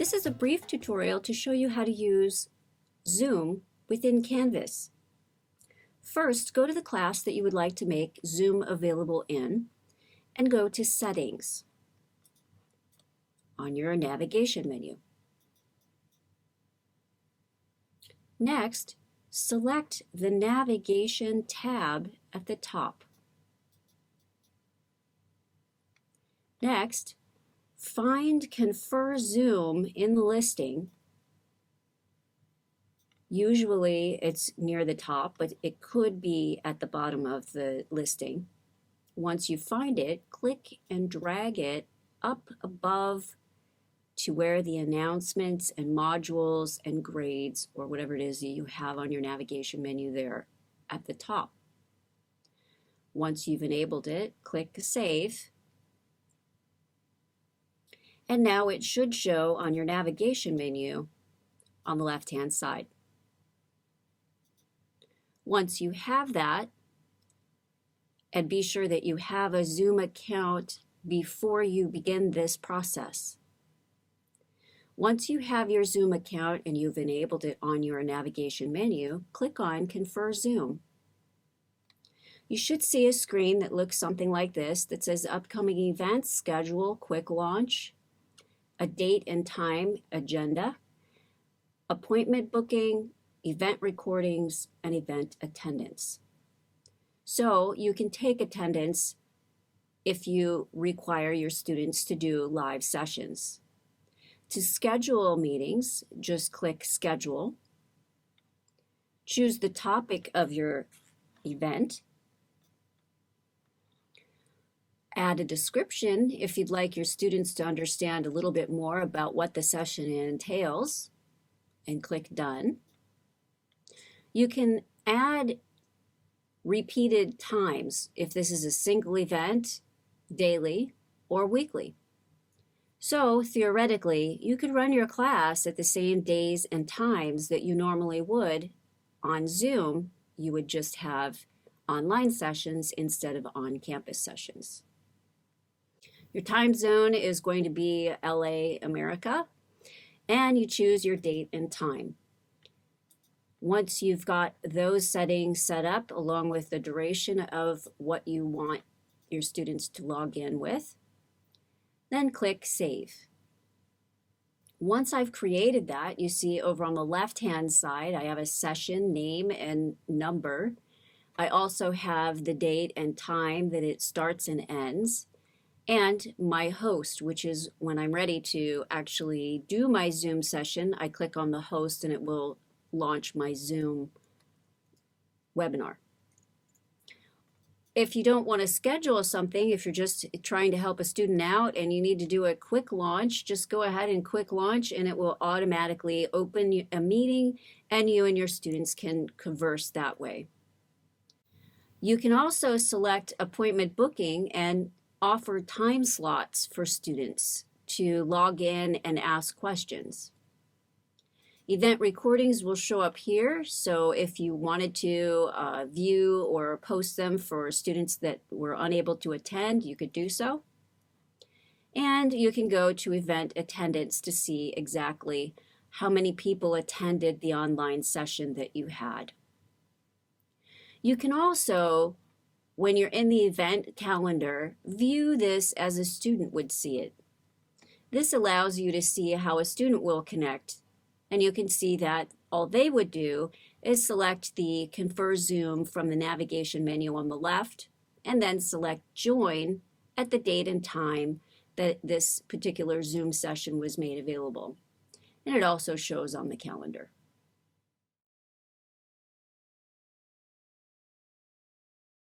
This is a brief tutorial to show you how to use Zoom within Canvas. First, go to the class that you would like to make Zoom available in and go to Settings on your navigation menu. Next, select the Navigation tab at the top. Next, find Confer Zoom in the listing. Usually it's near the top, but it could be at the bottom of the listing. Once you find it, click and drag it up above to where the announcements and modules and grades or whatever it is that you have on your navigation menu there at the top. Once you've enabled it, click Save. And now it should show on your navigation menu on the left-hand side. Once you have that, and be sure that you have a Zoom account before you begin this process. Once you have your Zoom account and you've enabled it on your navigation menu, click on Confer Zoom. You should see a screen that looks something like this that says Upcoming Events, Schedule, Quick Launch, a date and time agenda, appointment booking, event recordings, and event attendance. So you can take attendance if you require your students to do live sessions. To schedule meetings, just click Schedule. Choose the topic of your event. Add a description if you'd like your students to understand a little bit more about what the session entails, and click Done. You can add repeated times if this is a single event, daily, or weekly. So theoretically, you could run your class at the same days and times that you normally would on Zoom. You would just have online sessions instead of on-campus sessions. Your time zone is going to be LA, America, and you choose your date and time. Once you've got those settings set up, along with the duration of what you want your students to log in with, then click Save. Once I've created that, you see over on the left-hand side, I have a session name and number. I also have the date and time that it starts and ends, and my host, which is when I'm ready to actually do my Zoom session, I click on the host and it will launch my Zoom webinar. If you don't want to schedule something, if you're just trying to help a student out and you need to do a quick launch, just go ahead and quick launch and it will automatically open a meeting and you and your students can converse that way. You can also select appointment booking and offer time slots for students to log in and ask questions. Event recordings will show up here, so if you wanted to view or post them for students that were unable to attend, you could do so. And you can go to event attendance to see exactly how many people attended the online session that you had. You can also, when you're in the event calendar, view this as a student would see it. This allows you to see how a student will connect. And you can see that all they would do is select the Confer Zoom from the navigation menu on the left and then select Join at the date and time that this particular Zoom session was made available. And it also shows on the calendar.